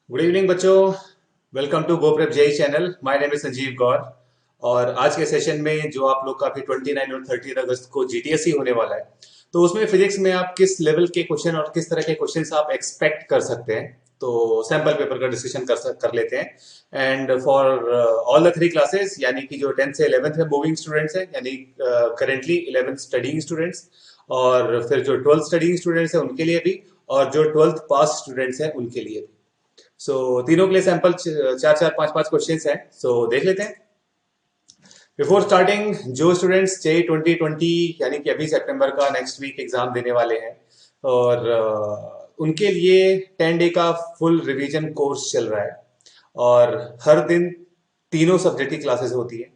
Good evening बच्चों। Welcome to GoPrep JEE channel. My name is Sanjeev Gaur. और आज के सेशन में जो आप लोग का भी 29 और 30 अगस्त को जीटीएससी होने वाला है, तो उसमें फिजिक्स में आप किस लेवल के क्वेश्चन और किस तरह के क्वेश्चंस आप एक्सपेक्ट कर सकते हैं, तो सैंपल पेपर का डिस्कशन कर लेते हैं। And for all the three classes, यानी कि जो 10th से 11th में मूविंग स्टूडेंट्स हैं, यानी करेंटली 11th स्टडीइंग स्टूडेंट्स, और फिर जो 12th स्टडीइंग स्टूडेंट्स हैं उनके लिए भी, और जो 12th पास स्टूडेंट्स हैं उनके लिए भी। तीनों के लिए सैंपल चार चार पांच पांच क्वेश्चंस हैं, देख लेते हैं। बिफोर स्टार्टिंग, जो स्टूडेंट्स जे 2020 यानी कि अभी सितंबर का नेक्स्ट वीक एग्जाम देने वाले हैं, और उनके लिए 10 डे का फुल रिवीजन कोर्स चल रहा है। और हर दिन तीनों सब्जेक्ट की क्लासेस होती है।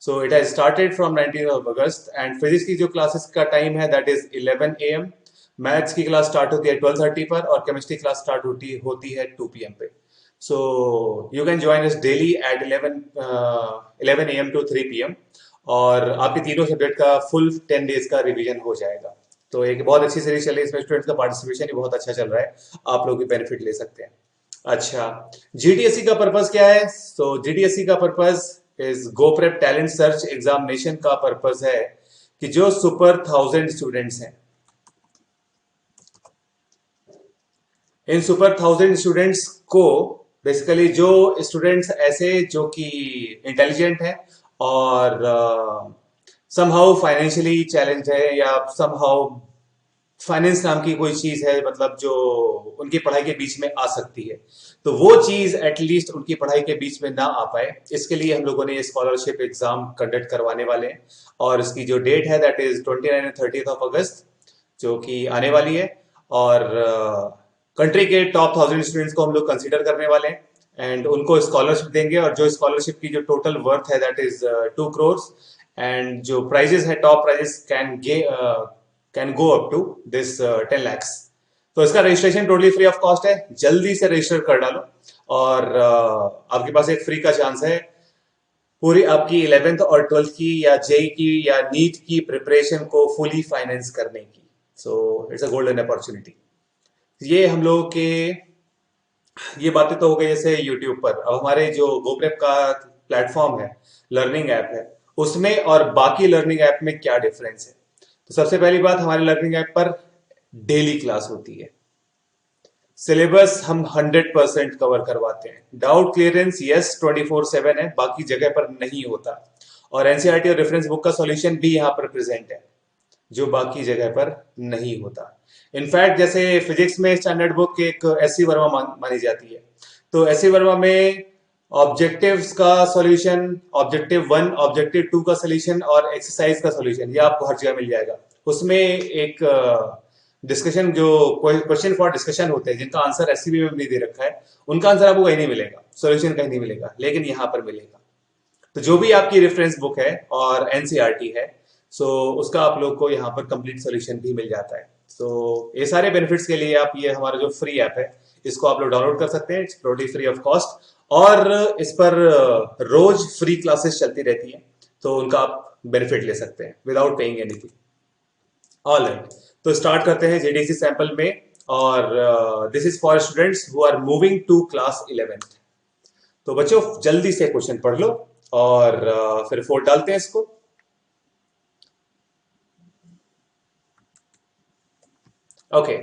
So it has started from 19 August, and physics की जो क्लासेस का टाइम है दैट इज 11 AM। मैथ्स की क्लास स्टार्ट होती है 12:30 पर, और केमिस्ट्री क्लास स्टार्ट होती है 2 PM पे। So you can join us daily at 11 AM to 3 PM, और आपके तीनों सब्जेक्ट का फुल 10 डेज का रिवीजन हो जाएगा। तो एक बहुत अच्छी सीरीज चल रही है, इसमें स्टूडेंट्स का पार्टिसिपेशन भी बहुत अच्छा चल रहा है। आप लोग भी बेनिफिट ले सकते हैं। अच्छा, जीडीएससी का पर्पस क्या है? जीडीएससी का purpose is GoPrep talent search examination का पर्पस है कि जो सुपर 1000 स्टूडेंट्स हैं, इन सुपर 1000 स्टूडेंट्स को, बेसिकली जो स्टूडेंट्स ऐसे जो कि इंटेलिजेंट हैं और समहाउ फाइनेंशियली चैलेंज है, या समहाउ फाइनेंस नाम की कोई चीज है, मतलब जो उनकी पढ़ाई के बीच में आ सकती है, तो वो चीज एटलीस्ट उनकी पढ़ाई के बीच में ना आ पाए, इसके लिए हम लोगों ने ये स्कॉलरशिप एग्जाम कंडक्ट करवाने वाले हैं। और इसकी जो डेट है दैट इज 29 और 30 अगस्त, जो कि आने वाली है। और कंट्री के टॉप 1000 स्टूडेंट्स को हम लोग कंसीडर करने वाले हैं, एंड उनको स्कॉलरशिप देंगे। और जो स्कॉलरशिप की जो टोटल वर्थ है दैट इज 2 crores। एंड जो प्राइजेस है, top prizes can go up to this 10 lakhs। तो इसका registration totally free of cost है, जल्दी से रजिस्टर कर डालो। और आपके पास एक फ्री का चांस है पूरी आपकी 11th और 12th की, या जेई की, या नीट की प्रिपरेशन को फुली फाइनेंस करने की। It's a golden opportunity. ये हम लोगों के, ये बातें तो हो गई जैसे यूट्यूब पर। अब हमारे जो गोप्रेप का प्लेटफॉर्म है, लर्निंग ऐप है, उसमें और बाकी लर्निंग ऐप में क्या डिफरेंस है? तो सबसे पहली बात, हमारे लर्निंग ऐप पर डेली क्लास होती है। सिलेबस हम 100% कवर करवाते हैं। डाउट क्लियरेंस यस 24/7 है, बाकी जगह पर नहीं होता। और एनसीईआरटी और रेफरेंस बुक का सॉल्यूशन भी यहाँ पर प्रेजेंट है, जो बाकी जगह पर नहीं होता। इनफैक्ट जैसे फिजिक्स में स्टैंडर्ड बुक एक एससी वर्मा मानी जाती है, तो एससी वर्मा में ऑब्जेक्टिव्स का सॉल्यूशन, ऑब्जेक्टिव 1, ऑब्जेक्टिव 2 का सॉल्यूशन, और एक्सरसाइज का सॉल्यूशन, ये आपको हर जगह मिल जाएगा। उसमें एक डिस्कशन, जो क्वेश्चन फॉर डिस्कशन होते हैं, जिनका आंसर एससीबी में नहीं दे रखा है, उनका आंसर आपको कहीं नहीं मिलेगा, सॉल्यूशन कहीं नहीं मिलेगा, लेकिन यहां पर मिलेगा। तो जो भी आपकी रेफरेंस बुक है और एनसीईआरटी है, उसका आप लोग को यहाँ पर कंप्लीट सॉल्यूशन भी मिल जाता है। ये सारे बेनिफिट्स के लिए आप ये हमारा जो फ्री ऐप है, इसको आप लोग डाउनलोड कर सकते हैं। It's totally free of cost, और इस पर रोज फ्री क्लासेस चलती रहती हैं, तो उनका आप बेनिफिट ले सकते हैं without paying anything. All right, तो स्टार्ट करते हैं जेडीसी सैंपल में। और this is for students who are moving to class 11th। तो बच्चों जल्दी से क्वेश्चन पढ़ लो, और फिर फोर डालते हैं इसको। ओके,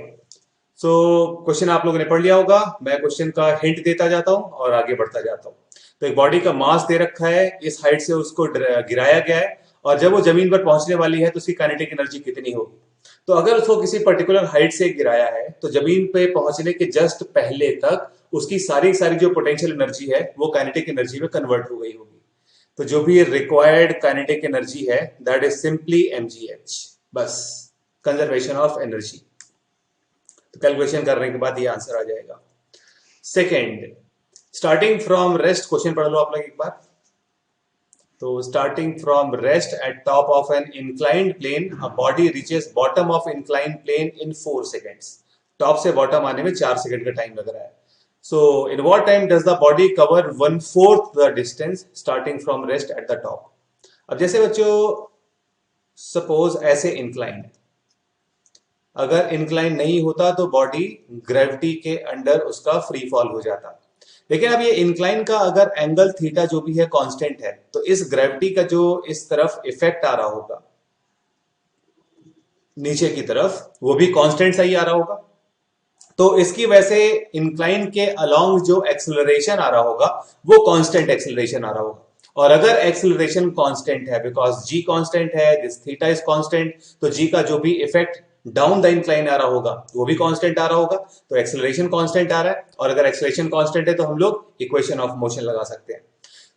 क्वेश्चन आप लोगों ने पढ़ लिया होगा। मैं क्वेश्चन का हिंट देता जाता हूं और आगे बढ़ता जाता हूं। तो एक बॉडी का मास दे रखा है, इस हाइट से उसको गिराया गया है, और जब वो जमीन पर पहुंचने वाली है तो उसकी काइनेटिक एनर्जी कितनी होगी? तो अगर उसको किसी पर्टिकुलर हाइट से गिराया है, तो जमीन पे पहुंचने के जस्ट पहले तक उसकी सारी सारी जो पोटेंशियल एनर्जी है वो काइनेटिक एनर्जी में कन्वर्ट हो गई होगी। तो जो भी रिक्वायर्ड काइनेटिक एनर्जी है दैट इज सिंपली mgh, बस, कंजर्वेशन ऑफ एनर्जी। तो कैलकुलेशन करने के बाद ये आंसर आ जाएगा। Second, starting from rest, question पढ़ लो आप लोग एक बार। तो starting from rest at top of an inclined plane, a body reaches bottom of inclined plane in 4 seconds। Top से बॉटम आने में 4 सेकंड का टाइम लग रहा है। So in what time does the body cover 1/4 the distance starting from rest at the top? अब जैसे बच्चों, सपोज ऐसे इंक्लाइन, अगर इंक्लाइन नहीं होता तो बॉडी ग्रेविटी के अंडर उसका फ्री फॉल हो जाता। लेकिन अब ये इंक्लाइन का अगर एंगल थीटा जो भी है कांस्टेंट है, तो इस ग्रेविटी का जो इस तरफ इफेक्ट आ रहा होगा नीचे की तरफ, वो भी कांस्टेंट सा ही आ रहा होगा। तो इसकी वजह से इंक्लाइन के अलोंग जो एक्सेलरेशन आ रहा होगा वो कांस्टेंट एक्सेलरेशन आ रहा होगा। और अगर एक्सेलरेशन कांस्टेंट है, बिकॉज जी कांस्टेंट है, दिस थीटा इज कांस्टेंट, तो जी का जो भी इफेक्ट डाउन द इंक्लाइन आ रहा होगा वो भी कांस्टेंट आ रहा होगा, तो एक्सेलरेशन कांस्टेंट आ रहा है। और अगर एक्सेलरेशन कांस्टेंट है तो हम लोग इक्वेशन ऑफ मोशन लगा सकते हैं।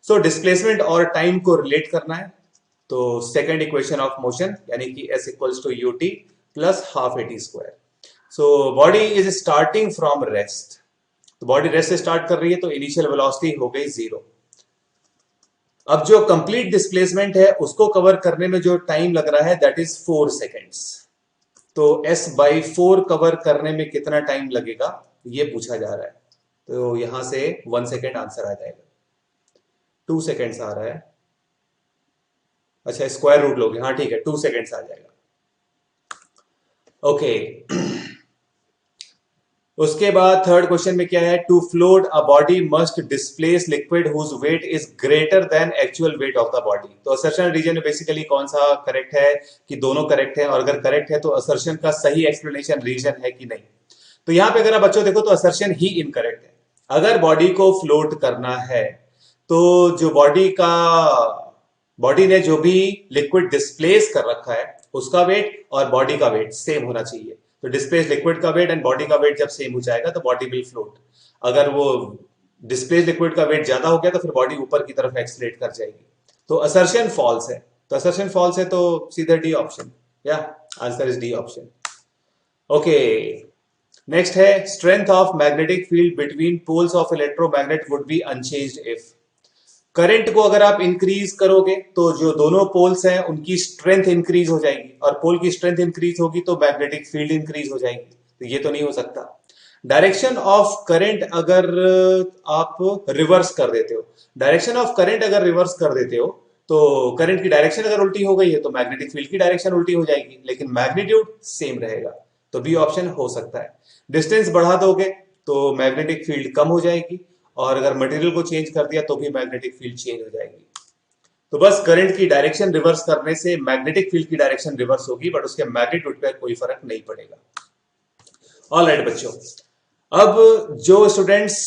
सो डिस्प्लेसमेंट और टाइम को रिलेट करना है, तो सेकेंड इक्वेशन ऑफ मोशन यानी कि s equals to u t plus half a t square. So body is starting from rest, तो बॉडी रेस्ट से स्टार्ट कर रही है, तो इनिशियल वेलोसिटी हो गई 0। अब जो कंप्लीट डिस्प्लेसमेंट है उसको कवर करने में जो टाइम लग रहा है दैट इज 4 सेकेंड्स। तो s/4 कवर करने में कितना टाइम लगेगा ये पूछा जा रहा है। तो यहां से 1 सेकेंड आंसर आ जाएगा, 2 सेकेंड्स आ रहा है, अच्छा स्क्वायर रूट लोगे, हाँ ठीक है 2 सेकेंड्स आ जाएगा। ओके उसके बाद थर्ड क्वेश्चन में क्या है, to float a body must displace liquid whose weight is greater than actual weight of the body. तो असर्शन रीजन में बेसिकली कौन सा करेक्ट है कि दोनों करेक्ट है, और अगर करेक्ट है तो असर्शन का सही एक्सप्लेनेशन रीजन है कि नहीं। तो यहां पे अगर आप बच्चों देखो तो असर्शन ही इनकरेक्ट है। अगर बॉडी को फ्लोट करना है तो जो बॉडी ने जो भी लिक्विड डिस्प्लेस कर रखा है उसका वेट और बॉडी का वेट सेम होना चाहिए। तो डिस्प्लेस लिक्विड का वेट एंड बॉडी का वेट जब सेम हो जाएगा तो बॉडी विल फ्लोट। अगर वो डिस्प्लेस लिक्विड का वेट ज्यादा हो गया तो फिर बॉडी ऊपर की तरफ एक्सलेट कर जाएगी। तो असर्शन फॉल्स है, तो असर्शन फॉल्स है तो सीधा डी ऑप्शन, या answer is D option. Okay next है, strength of magnetic field between poles of electromagnet would be unchanged if. Current को अगर आप इंक्रीज करोगे तो जो दोनों पोल्स हैं उनकी स्ट्रेंथ इंक्रीज हो जाएगी, और पोल की स्ट्रेंथ इंक्रीज होगी तो मैग्नेटिक फील्ड इंक्रीज हो जाएगी, तो ये तो नहीं हो सकता। डायरेक्शन ऑफ करंट अगर आप रिवर्स कर देते हो, डायरेक्शन ऑफ करंट अगर रिवर्स कर देते हो तो करंट की डायरेक्शन अगर उल्टी हो गई है तो मैग्नेटिक फील्ड की डायरेक्शन उल्टी हो जाएगी, लेकिन मैग्नीट्यूड सेम रहेगा, तो बी ऑप्शन हो सकता है। डिस्टेंस बढ़ा दोगे तो मैग्नेटिक फील्ड कम हो जाएगी, और अगर मटेरियल को चेंज कर दिया तो भी मैग्नेटिक फील्ड चेंज हो जाएगी। तो बस करंट की डायरेक्शन रिवर्स करने से मैग्नेटिक फील्ड की डायरेक्शन रिवर्स होगी, बट उसके मैग्नीट्यूड पर कोई फर्क नहीं पड़ेगा। ऑलराइट बच्चों, अब जो स्टूडेंट्स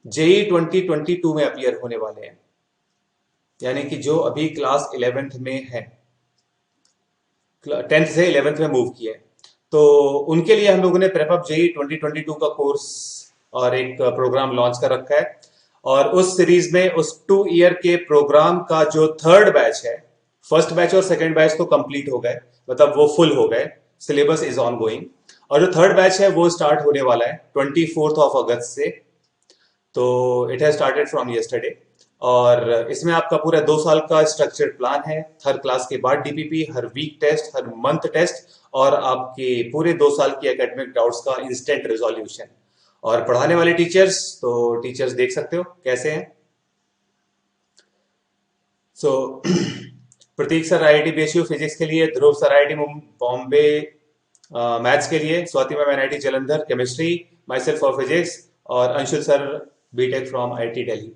जेई 2022 में अपियर होने वाले हैं, यानी कि जो अभी क्लास 11th में है, 10th से 11th में मूव किए, तो उनके लिए हम लोगों ने प्रेपअप जेई 2022 का कोर्स और एक प्रोग्राम लॉन्च कर रखा है। और उस सीरीज में उस 2 ईयर के प्रोग्राम का जो थर्ड बैच है, फर्स्ट बैच और सेकंड बैच तो कंप्लीट हो गए, मतलब वो फुल हो गए, सिलेबस इज ऑन गोइंग, और जो थर्ड बैच है वो स्टार्ट होने वाला है 24 अगस्त से। तो it has started from yesterday, और इसमें आपका पूरा 2 साल का स्ट्रक्चर्ड प्लान है, हर क्लास के बाद डीपीपी, हर वीक टेस्ट, हर मंथ टेस्ट, और आपके पूरे 2 साल की एकेडमिक डाउट्स का इंस्टेंट रिजोल्यूशन। और पढ़ाने वाले टीचर्स, तो टीचर्स देख सकते हो कैसे हैं। So Prateek sir IIT BHU physics के लिए, Dhruv sir IIT Bombay maths के लिए, Swati ma'am NIT Jalandhar chemistry, myself for physics, और Anshul sir BTech from IIT Delhi.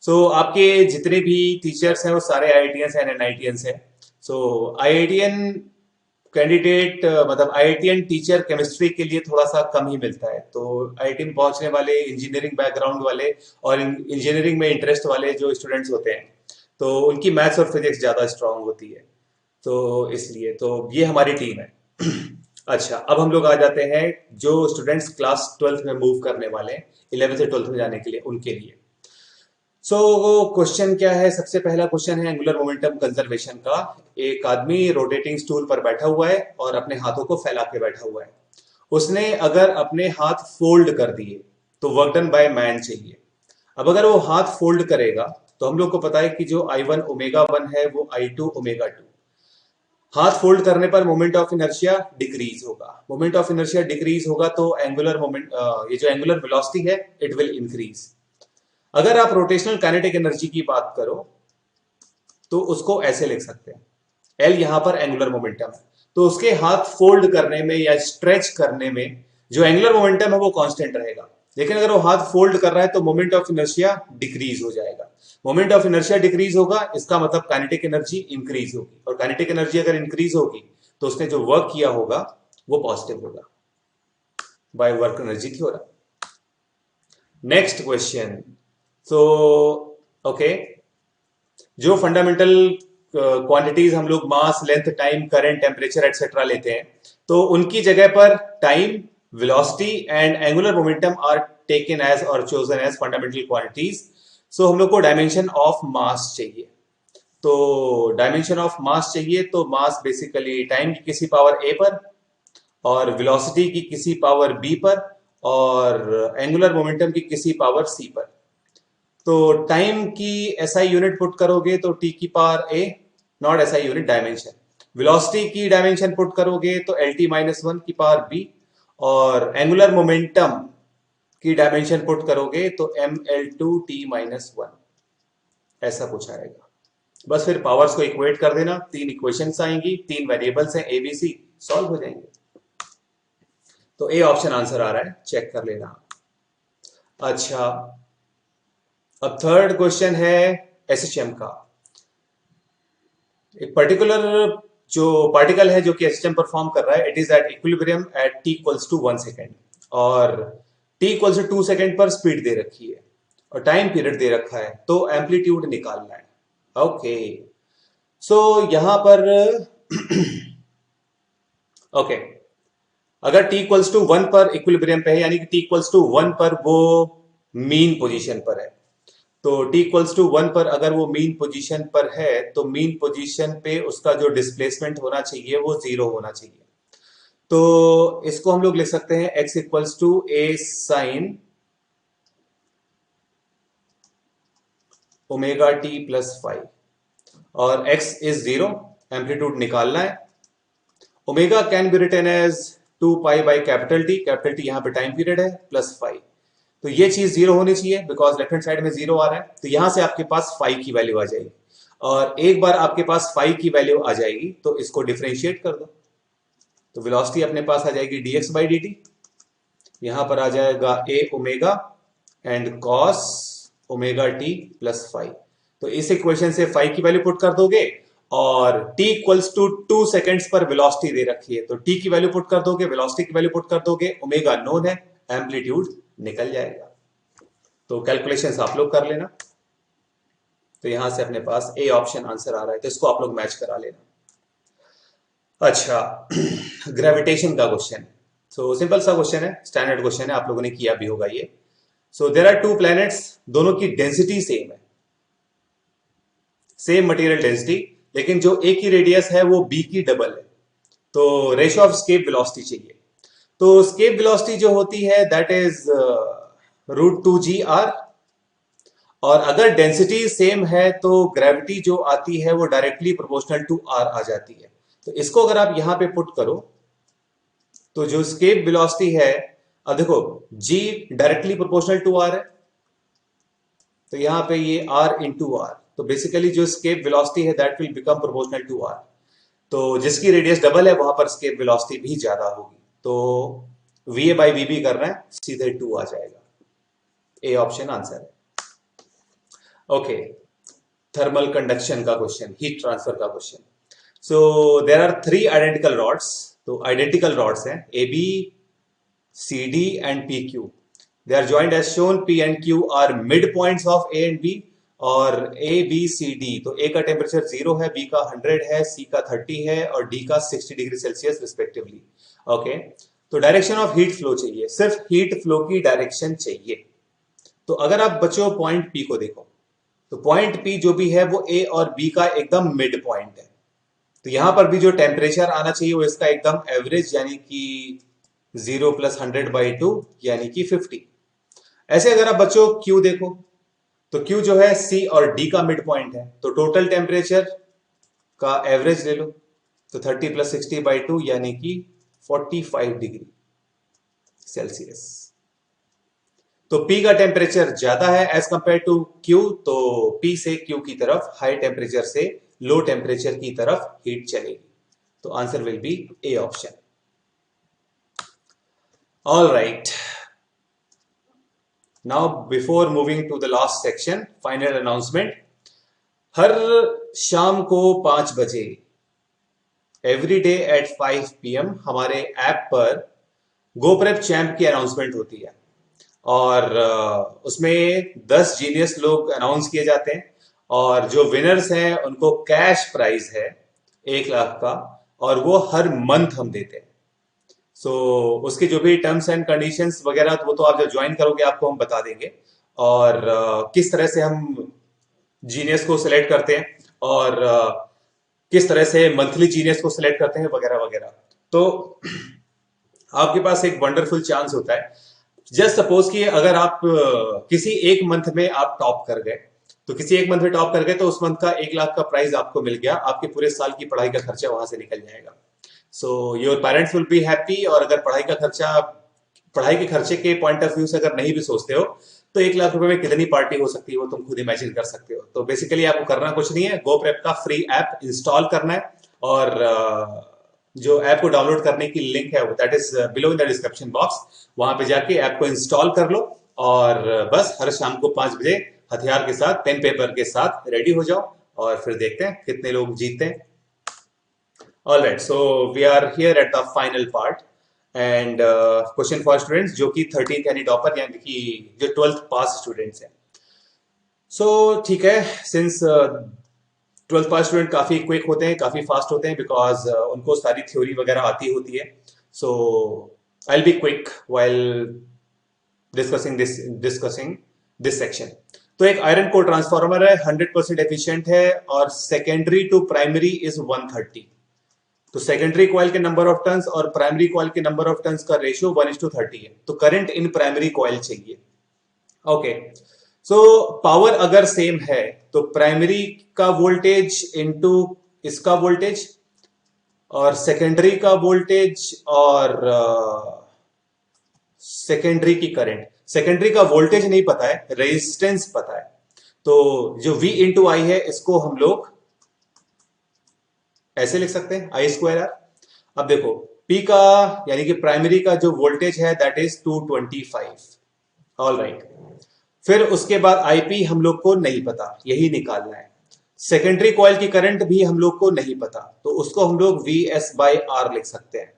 So आपके जितने भी टीचर्स हैं वो सारे आईआईटीएंस एंड एनआईटीएंस हैं। सो आईआईटीएन कैंडिडेट मतलब आईआईटीएन टीचर केमिस्ट्री के लिए थोड़ा सा कम ही मिलता है, तो आईआईटी में पहुंचने वाले इंजीनियरिंग बैकग्राउंड वाले और इंजीनियरिंग में इंटरेस्ट वाले जो स्टूडेंट्स होते हैं तो उनकी मैथ्स और फिजिक्स ज्यादा स्ट्रांग होती है, तो इसलिए तो ये हमारी टीम है। अच्छा, अब हम लोग आ जाते हैं जो स्टूडेंट्स क्लास 12th में मूव करने वाले हैं 11th से 12th में जाने के लिए, उनके लिए। सो क्वेश्चन क्या है, सबसे पहला क्वेश्चन है एंगुलर मोमेंटम कंजर्वेशन का। एक आदमी रोटेटिंग स्टूल पर बैठा हुआ है और अपने हाथों को फैला के बैठा हुआ है। उसने अगर अपने हाथ फोल्ड कर दिए तो वर्क डन बाय मैन चाहिए। अब अगर वो हाथ फोल्ड करेगा तो हम लोग को पता है कि जो I1 ओमेगा 1 है वो I2 ओमेगा 2। हाथ फोल्ड करने पर मोमेंट ऑफ इनर्शिया डिक्रीज होगा, मोमेंट ऑफ इनर्शिया डिक्रीज होगा तो एंगुलर मोमेंट, ये जो एंगुलर वेलोसिटी है इट विल इंक्रीज। अगर आप रोटेशनल काइनेटिक एनर्जी की बात करो तो उसको ऐसे लिख सकते हैं, एल यहां पर एंगुलर मोमेंटम है, तो उसके हाथ फोल्ड करने में या स्ट्रेच करने में जो एंगुलर मोमेंटम है वो कांस्टेंट रहेगा, लेकिन अगर वो हाथ फोल्ड कर रहा है तो मोमेंट ऑफ इनर्शिया डिक्रीज हो जाएगा। मोमेंट ऑफ इनर्शिया डिक्रीज होगा, इसका मतलब काइनेटिक एनर्जी इंक्रीज होगी, और काइनेटिक एनर्जी अगर इंक्रीज होगी तो उसने जो वर्क किया होगा वो पॉजिटिव होगा, by work energy theorem. Next question. So okay, जो फंडामेंटल क्वांटिटीज हम लोग mass, length, time, current, temperature etcetera लेते हैं, तो उनकी जगह पर time, velocity and angular momentum are taken as और chosen as fundamental quantities. So हम लोग को डायमेंशन ऑफ मास चाहिए। तो डायमेंशन ऑफ मास चाहिए, तो मास बेसिकली टाइम की किसी पावर ए पर, और वेलोसिटी की किसी पावर बी पर, और एंगुलर मोमेंटम की किसी पावर सी पर। तो टाइम की एसआई यूनिट पुट करोगे तो टी की power A, not SI unit, dimension. Velocity की डायमेंशन पुट करोगे तो एल टी माइनस वन की पावर बी, और एंगुलर मोमेंटम की डायमेंशन पुट करोगे तो M L two T minus one, ऐसा कुछ आएगा। बस फिर पावर्स को इक्वेट कर देना, तीन इक्वेशंस आएंगी, तीन वेरिएबल्स हैं एबीसी, सॉल्व हो जाएंगे। तो ए ऑप्शन आंसर आ रहा है, चेक कर लेना। अच्छा, अब थर्ड क्वेश्चन है एसएचएम का। एक पर्टिकुलर जो पार्टिकल है जो कि एसएचएम परफॉर्म कर रहा है, it is at equilibrium at T equals to 1 second, और टी इक्वल्स टू 2 सेकेंड पर स्पीड दे रखी है और टाइम पीरियड दे रखा है, तो एम्पलीट्यूड निकालना है। ओके, सो यहां पर ओके, अगर t इक्वल्स टू 1 पर इक्विलिब्रियम पे है, यानी कि t इक्वल्स टू 1 पर वो मीन पोजीशन पर है, तो t इक्वल्स टू 1 पर अगर वो मीन पोजीशन पर है तो मीन पोजीशन पे उसका जो डिस्प्लेसमेंट होना चाहिए वो 0 होना चाहिए। तो इसको हम लोग लिख सकते हैं x equals to a sine omega T plus 5, और x इज 0, एम्पलीट्यूड निकालना है। Omega can be written as 2 pi by capital T यहां पे टाइम पीरियड है, प्लस 5। तो ये चीज 0 होनी चाहिए, बिकॉज लेफ्ट हैंड साइड में 0 आ रहा है, तो यहां से आपके पास 5 की वैल्यू आ जाएगी, और एक बार आपके पास 5 की वैल्यू आ जाएगी तो इसको डिफरेंशिएट कर दो, तो वेलोसिटी अपने पास आ जाएगी dx बाई dt। यहां पर आ जाएगा a omega and cos omega T plus 5। तो इस इक्वेशन से 5 की वैल्यू पुट कर दोगे, और t इक्वल्स टू 2 सेकेंड्स पर वेलोसिटी दे रखी है, तो t की वैल्यू पुट कर दोगे, वेलोसिटी की वैल्यू पुट कर दोगे, ओमेगा नोन है, एम्पलीट्यूड निकल जाएगा। तो कैलकुलेशंस आप लोग कर लेना। तो यहां से अपने पास ए ऑप्शन आंसर आ रहा है, तो इसको आप लोग मैच करा लेना। अच्छा, ग्रेविटेशन का क्वेश्चन। सो सिंपल सा क्वेश्चन है, स्टैंडर्ड क्वेश्चन है, आप लोगों ने किया भी होगा ये। So there are two planets, दोनों की डेंसिटी सेम है, सेम मटेरियल डेंसिटी, लेकिन जो ए की रेडियस है वो बी की डबल है। तो रेशियो ऑफ स्केप वेलोसिटी चाहिए। तो स्केप वेलोसिटी जो होती है दैट इज √2 g r, और अगर डेंसिटी सेम है तो ग्रेविटी जो आती है वो डायरेक्टली प्रोपोर्शनल टू r आ जाती है। तो इसको अगर आप यहां पे पुट करो तो जो स्केप वेलोसिटी है, अब देखो g directly proportional to r है, तो यहां पे ये r इंटू आर, तो बेसिकली जो स्केप वेलोसिटी है that will become proportional to r। तो जिसकी रेडियस डबल है वहां पर स्केप वेलोसिटी भी ज्यादा होगी, तो va बाई वी बी करना है, सीधे 2 आ जाएगा। ए ऑप्शन आंसर है। ओके, थर्मल कंडक्शन का क्वेश्चन, हीट ट्रांसफर का question. So there are 3 identical rods, तो आइडेंटिकल रॉड्स हैं A B C D and P Q. They are joint as shown, P and Q are mid points of A and B, और A B C D, तो ए का temperature 0 है, B का 100 है, सी का 30 है, और डी का 60 डिग्री सेल्सियस रिस्पेक्टिवली। ओके, तो डायरेक्शन ऑफ हीट फ्लो चाहिए, सिर्फ हीट फ्लो की डायरेक्शन चाहिए। तो अगर आप बच्चों पॉइंट पी को देखो, तो पॉइंट पी जो भी है वो ए और बी का एकदम मिड पॉइंट है, तो यहां पर भी जो टेम्परेचर आना चाहिए वो इसका एकदम एवरेज, यानी कि 0 प्लस 100/2 यानी कि 50। ऐसे अगर आप बच्चों क्यू देखो, तो क्यू जो है सी और डी का मिड पॉइंट है, तो टोटल टेम्परेचर का एवरेज ले लो, तो 30 प्लस 60/2 यानी कि 45 डिग्री सेल्सियस। तो P का टेम्परेचर ज्यादा है एज कंपेयर टू Q, तो P से Q की तरफ, हाई टेम्परेचर से लो टेम्परेचर की तरफ हीट चलेगी। तो answer will be A option. All right, now before moving to the last section, final announcement. हर शाम को 5 बजे, एवरी डे एट 5 PM हमारे ऐप पर गोप्रेप चैंप की अनाउंसमेंट होती है। और उसमें 10 जीनियस लोग अनाउंस किए जाते हैं, और जो विनर्स हैं उनको कैश प्राइज है 1 लाख का, और वो हर मंथ हम देते हैं। सो उसके जो भी टर्म्स एंड कंडीशंस वगैरह, वो तो आप जब ज्वाइन करोगे आपको हम बता देंगे। और किस तरह से हम जीनियस को सिलेक्ट करते हैं, और किस तरह से मंथली जीनियस को सिलेक्ट करते हैं, वगैरह वगैरह। तो आपके पास एक वंडरफुल चांस होता है। जस्ट सपोज कि अगर आप किसी एक मंथ में आप टॉप कर गए, तो किसी एक मंथ में टॉप कर गए तो उस मंथ का 1 लाख का प्राइज आपको मिल गया, आपके पूरे साल की पढ़ाई का खर्चा वहां से निकल जाएगा। So your parents will be happy. और अगर पढ़ाई के खर्चे के पॉइंट ऑफ व्यू से अगर नहीं भी सोचते हो, तो 1 लाख रुपए में कितनी पार्टी हो सकती है वो तुम खुद इमेजिन कर सकते हो। तो बेसिकली आपको करना कुछ नहीं है, गो प्रेप का फ्री ऐप इंस्टॉल करना है, और जो ऐप को डाउनलोड करने की लिंक है that is below in the description box, वहां पे जाके ऐप को इंस्टॉल कर लो, और बस हर शाम को 5 बजे हथियार के साथ, पेन पेपर के साथ रेडी हो जाओ, और फिर देखते हैं कितने लोग जीतते हैं। All right, so we are here at the final part, and question for students जो कि 13th यानी टॉपर, यानी कि जो 12th पास स्टूडेंट्स हैं। सो ठीक है, सिंस 12th पास स्टूडेंट काफी क्विक होते हैं, काफी फास्ट होते हैं, बिकॉज उनको सारी थ्योरी वगैरह आती होती है। So I will be quick while discussing this section. तो एक आयरन कोर ट्रांसफार्मर है, 100% एफिशिएंट है, और सेकेंडरी टू प्राइमरी इज 130। तो सेकेंडरी कॉइल के नंबर ऑफ टर्न्स और प्राइमरी कॉइल के नंबर ऑफ टर्न्स का रेशियो 1:30 है। तो करंट इन प्राइमरी कॉइल चाहिए। ओके, सो पावर अगर सेम है तो प्राइमरी का वोल्टेज इनटू इसका वोल्टेज, और सेकेंडरी का वोल्टेज, और सेकेंडरी की करंट। सेकेंडरी का वोल्टेज नहीं पता है, रेजिस्टेंस पता है। तो जो V इंटू आई है, इसको हम लोग ऐसे लिख सकते हैं, I²R। अब देखो, P का यानी कि प्राइमरी का जो वोल्टेज है दैट इज 225। ऑल राइट, फिर उसके बाद IP हम लोग को नहीं पता, यही निकालना है। सेकेंडरी कॉइल की करंट भी हम लोग को नहीं पता, तो उसको हम लोग VS/R लिख सकते हैं।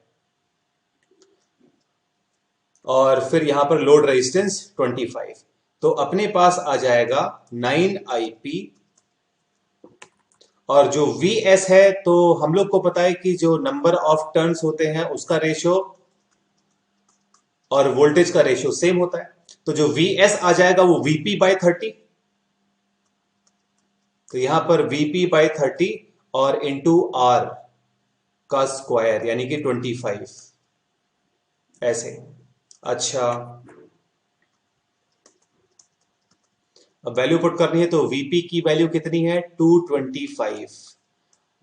और फिर यहां पर लोड रेजिस्टेंस 25, तो अपने पास आ जाएगा 9IP। और जो Vs है, तो हम लोग को पता है कि जो नंबर ऑफ टर्न्स होते हैं उसका रेशियो और वोल्टेज का रेशियो सेम होता है। तो जो Vs आ जाएगा वो Vp/30। तो यहां पर Vp/30 और इंटू R का स्क्वायर यानी कि 25, ऐसे। अच्छा, अब वैल्यू पुट करनी है, तो Vp की वैल्यू कितनी है, 225,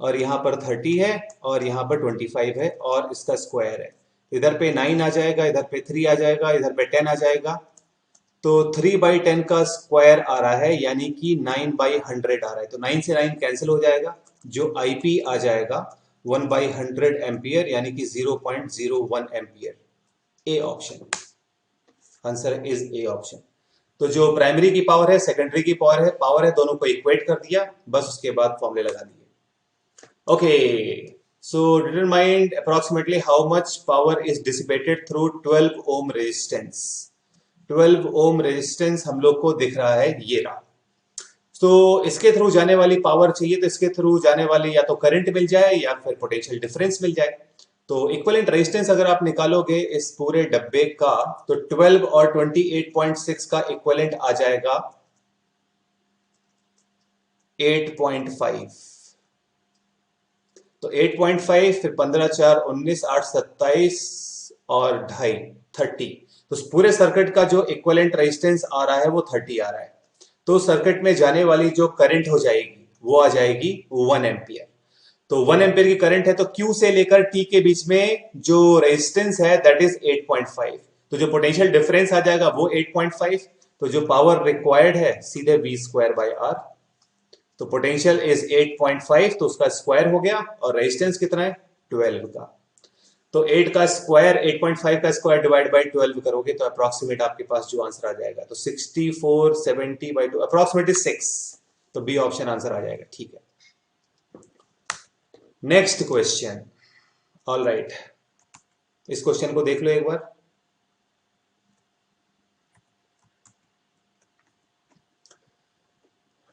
और यहां पर 30 है, और यहां पर 25 है, और इसका स्क्वायर है। इधर पे 9 आ जाएगा, इधर पे 3 आ जाएगा, इधर पे 10 आ जाएगा। तो 3/10 का स्क्वायर आ रहा है, यानी कि 9/100 आ रहा है। तो 9 से 9 कैंसिल हो जाएगा, जो IP आ जाएगा 1/100 एम्पियर, यानी कि 0.01 ampere. A option, answer is A option. तो जो प्राइमरी की पावर है, सेकेंडरी की पावर है, दोनों को इक्वेट कर दिया, बस उसके बाद फॉर्मूले लगा दिए। Okay, so determine approximately how much power is dissipated through 12 ohm resistance. 12 ohm resistance हम लोग को दिख रहा है, ये रहा। तो इसके थ्रू जाने वाली पावर चाहिए, तो इसके थ्रू जाने वाली या तो करंट मिल जाए या फिर पोटेंशियल डिफरेंस मिल जाए। तो इक्विवेलेंट रेजिस्टेंस अगर आप निकालोगे इस पूरे डब्बे का, तो 12 और 28.6 का इक्विवेलेंट आ जाएगा 8.5। तो 8.5, फिर 15 4 19, 8 27 और 2.5 30। तो पूरे सर्किट का जो इक्विवेलेंट रेजिस्टेंस आ रहा है वो 30 आ रहा है। तो सर्किट में जाने वाली जो करंट हो जाएगी वो आ जाएगी 1 एम्पियर। तो 1 एम्पियर की करंट है, तो Q से लेकर T के बीच में जो रेजिस्टेंस है दैट इज 8.5। तो जो पोटेंशियल डिफरेंस आ जाएगा वो 8.5। तो जो पावर रिक्वायर्ड है सीधे V²/R। तो पोटेंशियल इज 8.5, तो उसका स्क्वायर हो गया, और रेजिस्टेंस कितना है, 12 का। तो 8 का स्क्वायर 8.5 का स्क्वायर डिवाइड बाई 12 करोगे तो अप्रोक्सीमेट आपके पास जो आंसर आ जाएगा तो 6470/2 अप्रोक्सीमेटली 6। तो बी ऑप्शन आंसर आ जाएगा। ठीक है, नेक्स्ट क्वेश्चन। ऑल राइट, इस क्वेश्चन को देख लो एक बार।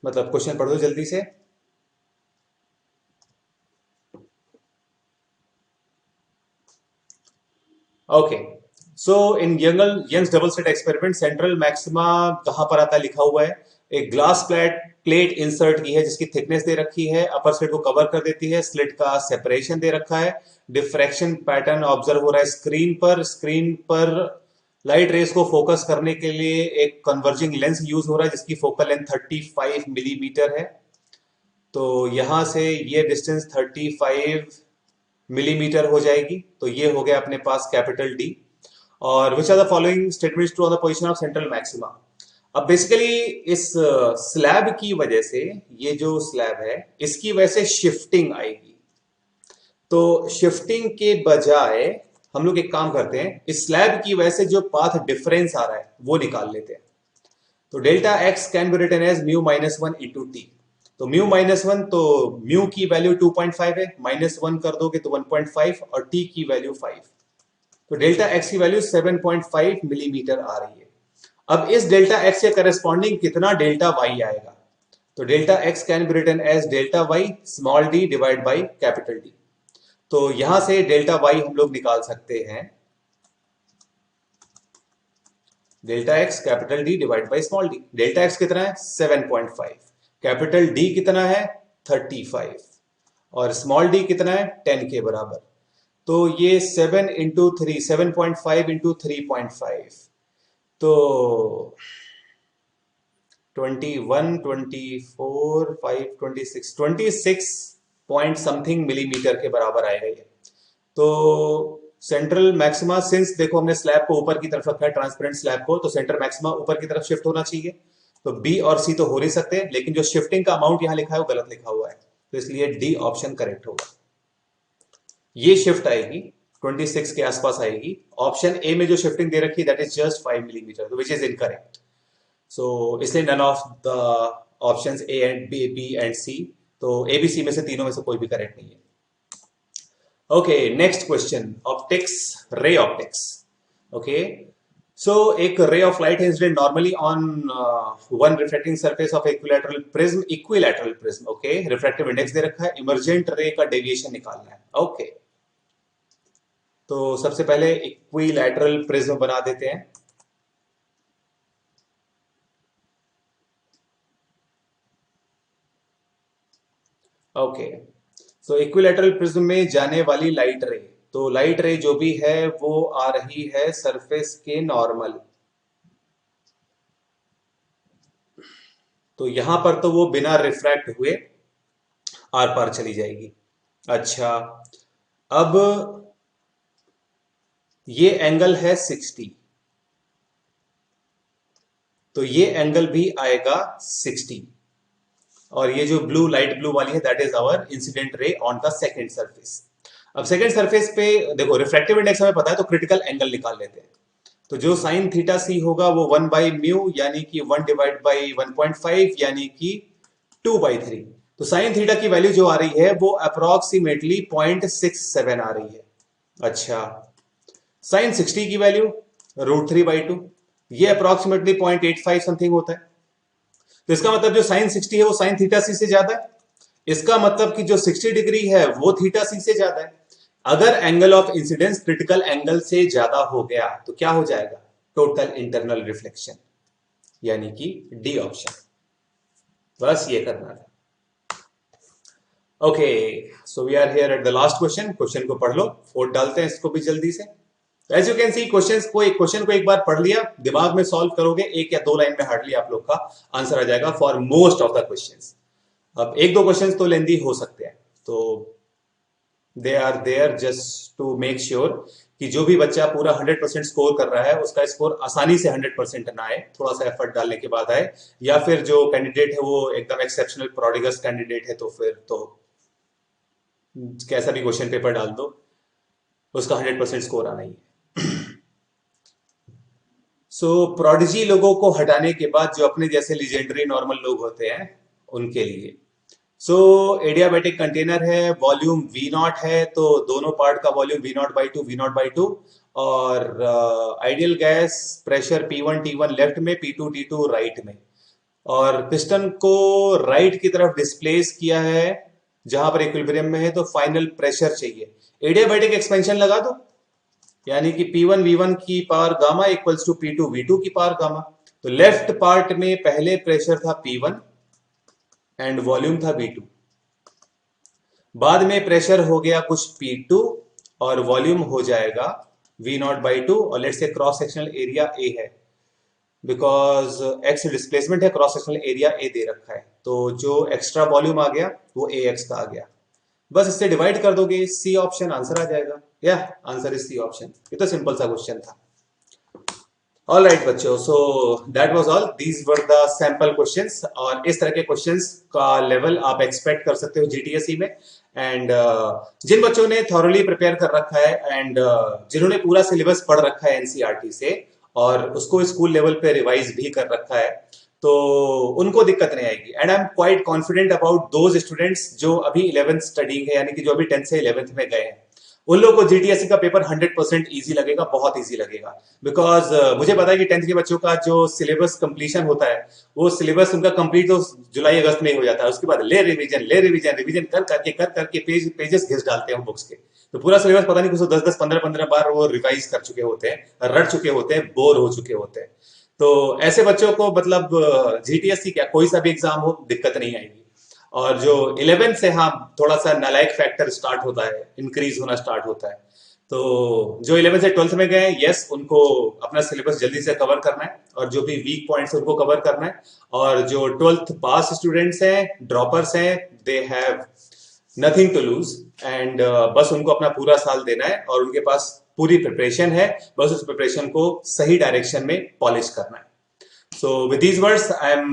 मतलब क्वेश्चन पढ़ दो जल्दी से। Okay, so in Young's double slit experiment central maxima कहां पर आता है, लिखा हुआ है। एक ग्लास प्लेट इंसर्ट की है जिसकी थिकनेस दे रखी है, अपर स्लिट को कवर कर देती है, स्लिट का सेपरेशन दे रखा है, डिफ्रैक्शन पैटर्न ऑब्जर्व हो रहा है स्क्रीन पर लाइट रेस को फोकस करने के लिए एक कन्वर्जिंग लेंस यूज हो रहा है जिसकी फोकल लेंथ 35 मिलीमीटर है। तो यहां से ये डिस्टेंस 35 मिलीमीटर हो जाएगी। तो ये हो गया अपने पास कैपिटल डी। और which are the following statements true on the position of central maxima. अब बेसिकली इस स्लैब की वजह से, ये जो स्लैब है इसकी वजह से शिफ्टिंग आएगी। तो शिफ्टिंग के बजाय हम लोग एक काम करते हैं, इस स्लैब की वजह से जो पाथ डिफरेंस आ रहा है वो निकाल लेते हैं। तो delta X can be written as mu minus one into T. तो म्यू माइनस वन, तो म्यू की वैल्यू 2.5 है, माइनस वन कर दोगे तो 1.5 और टी की वैल्यू 5। तो डेल्टा एक्स की वैल्यू 7.5 मिलीमीटर आ रही है। अब इस डेल्टा एक्स के करस्पॉन्डिंग कितना डेल्टा वाई आएगा। तो delta X can be written as delta Y small D divide by capital D. तो यहां से डेल्टा वाई हम लोग निकाल सकते हैं, delta x capital D divide by small D. Delta x कितना है 7.5, कैपिटल डी कितना है 35 और स्मॉल डी कितना है 10 के बराबर। तो ये 7 इंटू 3, 7.5 इंटू 3.5, तो 21, 24, 5, 26 पॉइंट समथिंग मिलीमीटर के बराबर आएगा ये। तो सेंट्रल मैक्सिमा, सिंस देखो हमने स्लैब को ऊपर की तरफ रखा है, ट्रांसपेरेंट स्लैब को, तो सेंटर मैक्सिमा ऊपर की तरफ शिफ्ट होना चाहिए। तो बी और सी तो हो नहीं सकते, लेकिन जो शिफ्टिंग का अमाउंट यहां लिखा है वो गलत लिखा हुआ है, तो इसलिए डी ऑप्शन करेक्ट होगा। ये शिफ्ट आएगी 26 के आसपास आएगी। ऑप्शन ए में जो शिफ्टिंग दे रखी है that is just 5 millimetre, which is incorrect. So इसलिए none of the options A and B and C, तो ए बी सी में से तीनों में से कोई भी करेक्ट नहीं है। Okay, next question, optics, ray optics. Okay, so एक रे ऑफ लाइट है incident normally on one reflecting surface of equilateral prism. Okay, refractive index दे रखा है, इमर्जेंट रे का डेविएशन निकालना है। ओके, तो सबसे पहले इक्विलैटरल प्रिज्म बना देते हैं। ओके, सो इक्विलैटरल प्रिज्म में जाने वाली लाइट रे, तो लाइट रे जो भी है वो आ रही है सरफेस के नॉर्मल। तो यहां पर तो वो बिना रिफ्रैक्ट हुए आर पार चली जाएगी। अच्छा, अब ये एंगल है 60, तो ये एंगल भी आएगा 60। और ये जो ब्लू, लाइट ब्लू वाली है that is our incident ray on the second surface. अब सेकंड सरफेस पे देखो रिफ्रैक्टिव इंडेक्स हमें पता है, तो क्रिटिकल एंगल निकाल लेते हैं। तो जो साइन थीटा सी होगा वो 1 बाई म्यू यानी कि 1 डिवाइड बाई 1.5 यानी कि 2/3। तो साइन थीटा की वैल्यू जो आ रही है वो अप्रोक्सीमेटली 0.67 आ रही है। अच्छा, साइन 60 की वैल्यू √3/2, ये अप्रोक्सीमेटली 0.85 समथिंग होता है। तो इसका मतलब जो साइन 60 है वो साइन थीटा सी से ज्यादा है। इसका मतलब कि जो 60 डिग्री है वो थीटा सी से ज्यादा है। अगर angle of incidence critical angle से ज्यादा हो गया तो क्या हो जाएगा, टोटल इंटरनल रिफ्लेक्शन, यानी कि डी ऑप्शन। बस ये करना था। Okay, so we are here at the last question. Question को पढ़ लो, फोर्थ डालते हैं इसको भी जल्दी से। As you can see, question को एक बार पढ़ लिया, दिमाग में सॉल्व करोगे, एक या दो लाइन में हार्डली आप लोग का आंसर आ जाएगा for most of the questions. अब एक दो क्वेश्चंस तो लेंदी हो सकते हैं, तो they are there just to make sure कि जो भी बच्चा पूरा 100% स्कोर कर रहा है उसका स्कोर आसानी से 100% ना आए, थोड़ा सा एफर्ट डालने के बाद आए, या फिर जो कैंडिडेट है वो एकदम एक्सेप्शनल प्रोडिगस कैंडिडेट है तो फिर तो कैसा भी क्वेश्चन पेपर डाल दो। उसका 100% स्कोर आना ही है। सो प्रोडिजी लोगों को हटाने के बाद जो अपने जैसे लीजेंडरी नॉर्मल लोग होते हैं उनके लिए, सो एडियाबेटिक कंटेनर है, वॉल्यूम वी नॉट है, तो दोनों पार्ट का volume V not by two और ideal gas pressure P1 T1 left में, P2 T2 राइट में, और पिस्टन को राइट की तरफ डिस्प्लेस किया है जहां पर इक्विलिब्रियम में है, तो फाइनल प्रेशर चाहिए। एडियाबैटिक एक्सपेंशन लगा दो, यानी कि P1 V1 की power gamma equals to P2 V2 की पावर गामा। तो लेफ्ट पार्ट में पहले प्रेशर था P1 एंड वॉल्यूम था V2, बाद में प्रेशर हो गया कुछ P2 और वॉल्यूम हो जाएगा V0/2, और let's say cross sectional area A है, बिकॉज एक्स डिस्प्लेसमेंट है, क्रॉस सेक्शनल एरिया ए दे रखा है, तो जो एक्स्ट्रा वॉल्यूम आ गया वो ए एक्स का आ गया। बस इससे डिवाइड कर दोगे, सी ऑप्शन आंसर आ जाएगा। या आंसर इज सी ऑप्शन। ये तो सिंपल सा क्वेश्चन था। ऑल राइट बच्चों, so that was all, these were the sample questions, और इस तरह के क्वेश्चंस का लेवल आप एक्सपेक्ट कर सकते हो जीटीएससी में। एंड जिन बच्चों ने थॉरली प्रिपेयर कर रखा है एंड जिन्होंने पूरा सिलेबस पढ़ रखा है एनसीईआरटी से और उसको स्कूल लेवल पे रिवाइज भी कर रखा है, तो उनको दिक्कत नहीं आएगी। And I am quite confident about those students जो अभी 11th स्टडिंग है, यानी कि जो अभी 10th से 11th में गए हैं, उन लोगों को जीटीएससी का पेपर 100% ईजी लगेगा, बहुत ईजी लगेगा। बिकॉज मुझे पता है कि 10th के बच्चों का जो सिलेबस कंप्लीशन होता है, वो सिलेबस उनका कंप्लीट तो जुलाई अगस्त में ही हो जाता है। उसके बाद ले रिवीजन रिवीजन कर करके पेजेस घिस डालते हैं बुक्स के, तो पूरा सिलेबस पता नहीं कुछ 10 15 बार वो रिवाइज कर चुके होते हैं, रट चुके होते हैं, बोर हो चुके होते हैं। तो ऐसे बच्चों को मतलब जीटीएससी क्या कोई सा भी एग्जाम हो, दिक्कत नहीं आएगी। और जो 11 से, हाँ, थोड़ा सा नालायक फैक्टर स्टार्ट होता है, इंक्रीज होना स्टार्ट होता है। तो जो 11 से 12th में गए, यस, उनको अपना सिलेबस जल्दी से कवर करना है और जो भी वीक पॉइंट्स उनको कवर करना है। और जो 12th पास स्टूडेंट्स हैं, ड्रॉपर्स हैं, they have nothing to lose and बस उनको अपना पूरा साल देना है और उनके पास पूरी प्रिपरेशन है, बस उस प्रिपरेशन को सही डायरेक्शन में पॉलिश करना है। So with these words, I am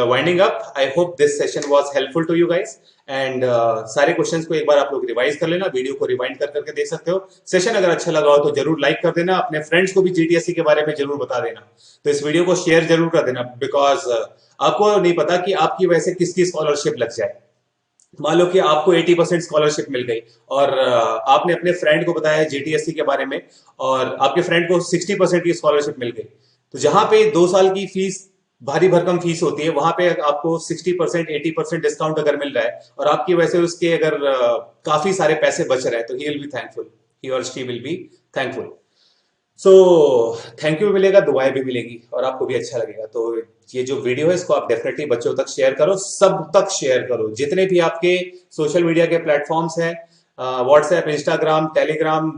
winding up. I hope this session was helpful to you guys. And सारे क्वेश्चंस को एक बार आप लोग रिवाइज कर लेना, वीडियो को रिवाइंड कर करके देख सकते हो। सेशन अगर अच्छा लगा हो तो जरूर लाइक कर देना, अपने फ्रेंड्स को भी जीटीएससी के बारे में जरूर बता देना। तो इस वीडियो को शेयर जरूर कर देना, बिकॉज आपको नहीं पता कि आपकी वजह से किसकी स्कॉलरशिप लग जाए। मान लो कि आपको 80% स्कॉलरशिप मिल गई और आपने अपने फ्रेंड को बताया जीटीएससी के बारे में और आपके फ्रेंड को 60% की स्कॉलरशिप मिल गई, तो जहां पे 2 साल की फीस भारी भरकम फीस होती है, वहां पे आपको 60% 80% डिस्काउंट अगर मिल रहा है और आपकी वजह से उसके अगर काफी सारे पैसे बच रहे हैं, तो ही विल बी थैंकफुल, ही और she will be thankful. So thank you भी मिलेगा, दुआएं भी मिलेगी और आपको भी अच्छा लगेगा। तो ये जो वीडियो है इसको आप डेफिनेटली बच्चों तक शेयर करो, सब तक शेयर करो, जितने भी आपके सोशल मीडिया के प्लेटफॉर्म्स हैं, व्हाट्सएप, इंस्टाग्राम, टेलीग्राम,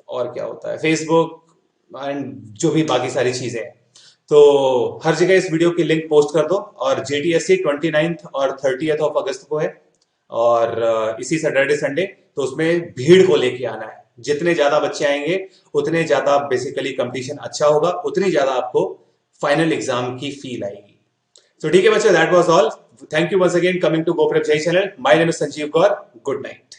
और क्या होता है, फेसबुक, एंड जो भी बाकी सारी चीजें हैं, तो हर जगह इस वीडियो की लिंक पोस्ट कर दो। और जीटीएससी 29th और 30th ऑफ अगस्त को है और इसी सैटरडे संडे, तो उसमें भीड़ को लेके आना है। जितने ज्यादा बच्चे आएंगे उतने ज्यादा बेसिकली कंपटीशन अच्छा होगा, उतनी ज्यादा आपको फाइनल एग्जाम की फील आएगी। तो ठीक है बच्चों, that was all. Thank you once again coming to GoPrep Jai channel. My name is Sanjeev Kaur. Good night.